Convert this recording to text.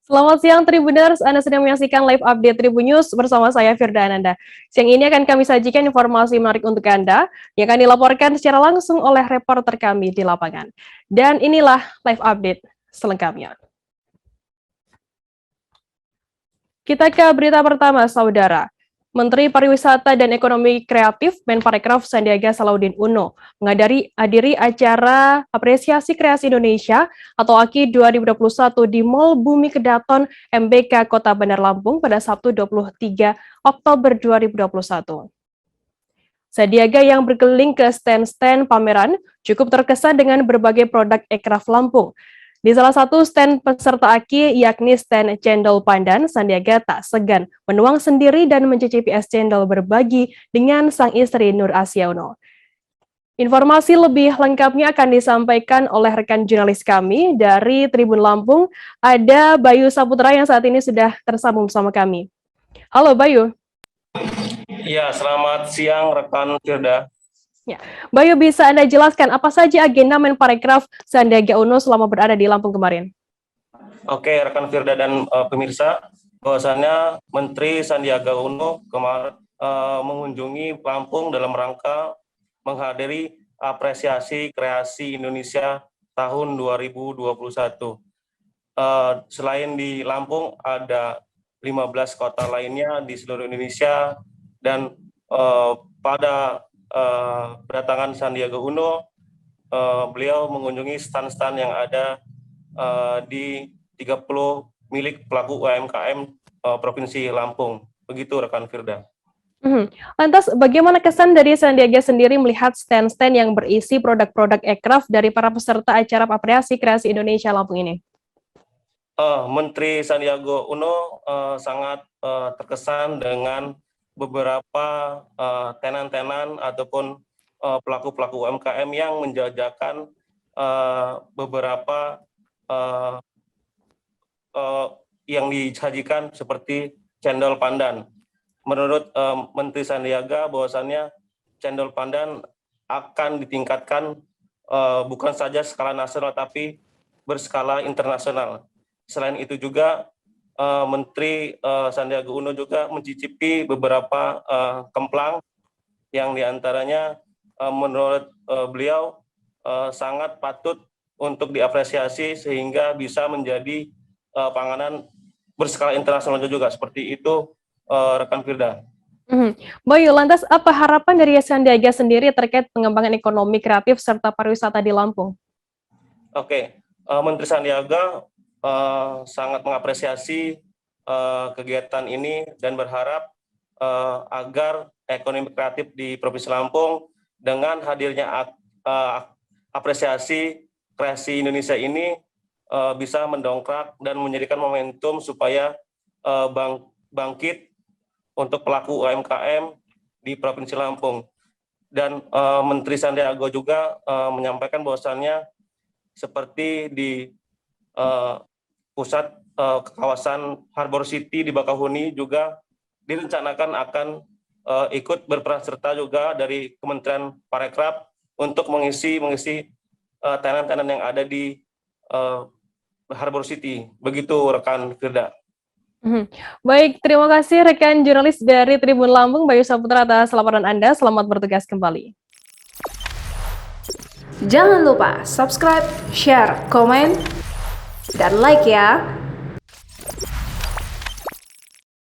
Selamat siang Tribuners, Anda sedang menyaksikan live update Tribun News bersama saya Firda Ananda. Siang ini akan kami sajikan informasi menarik untuk Anda yang akan dilaporkan secara langsung oleh reporter kami di lapangan. Dan inilah live update selengkapnya. Kita ke berita pertama, Saudara. Menteri Pariwisata dan Ekonomi Kreatif Menparekraf Sandiaga Salahuddin Uno menghadiri acara Apresiasi Kreasi Indonesia atau AKI 2021 di Mall Bumi Kedaton MBK Kota Bandar Lampung pada Sabtu 23 Oktober 2021. Sandiaga yang berkeliling ke stand-stand pameran cukup terkesan dengan berbagai produk ekraf Lampung. Di salah satu stand peserta AKI, yakni stand cendol pandan, Sandiaga tak segan menuang sendiri dan mencicipi es cendol berbagi dengan sang istri Nur Asyauno. Informasi lebih lengkapnya akan disampaikan oleh rekan jurnalis kami dari Tribun Lampung. Ada Bayu Saputra yang saat ini sudah tersambung bersama kami. Halo Bayu. Ya, selamat siang rekan Firda. Ya. Bayu, bisa Anda jelaskan apa saja agenda Menparekraf Sandiaga Uno selama berada di Lampung kemarin? Oke, rekan Firda dan pemirsa, bahwasannya Menteri Sandiaga Uno kemarin mengunjungi Lampung dalam rangka menghadiri Apresiasi Kreasi Indonesia tahun 2021. Selain di Lampung, ada 15 kota lainnya di seluruh Indonesia, dan pada kedatangan Sandiaga Uno, beliau mengunjungi stand-stand yang ada di 30 milik pelaku UMKM Provinsi Lampung. Begitu rekan Firda. Lantas bagaimana kesan dari Sandiaga sendiri melihat stand-stand yang berisi produk-produk ekraf dari para peserta acara Apresiasi Kreasi Indonesia Lampung ini? Menteri Sandiaga Uno sangat terkesan dengan beberapa tenan-tenan ataupun pelaku-pelaku UMKM yang menjajakan beberapa yang disajikan seperti cendol pandan. Menurut Menteri Sandiaga, bahwasannya cendol pandan akan ditingkatkan bukan saja skala nasional tapi berskala internasional. Selain itu juga Menteri Sandiaga Uno juga mencicipi beberapa kemplang yang diantaranya menurut beliau sangat patut untuk diapresiasi sehingga bisa menjadi panganan berskala internasional juga. Seperti itu rekan Firda. Bayu, lantas apa harapan dari Sandiaga sendiri terkait pengembangan ekonomi kreatif serta pariwisata di Lampung? Oke, Menteri Sandiaga sangat mengapresiasi kegiatan ini dan berharap agar ekonomi kreatif di Provinsi Lampung dengan hadirnya apresiasi kreasi Indonesia ini bisa mendongkrak dan menjadikan momentum supaya bangkit untuk pelaku UMKM di Provinsi Lampung. Dan Menteri Sandiaga juga menyampaikan bahwasannya seperti di pusat kawasan Harbor City di Bakauheni juga direncanakan akan ikut berperan serta juga dari Kementerian Parekraf untuk mengisi tenan-tenan yang ada di Harbor City. Begitu rekan Firda. Baik, terima kasih rekan jurnalis dari Tribun Lampung, Bayu Saputra atas laporan Anda. Selamat bertugas kembali. Jangan lupa subscribe, share, komen, dan like ya.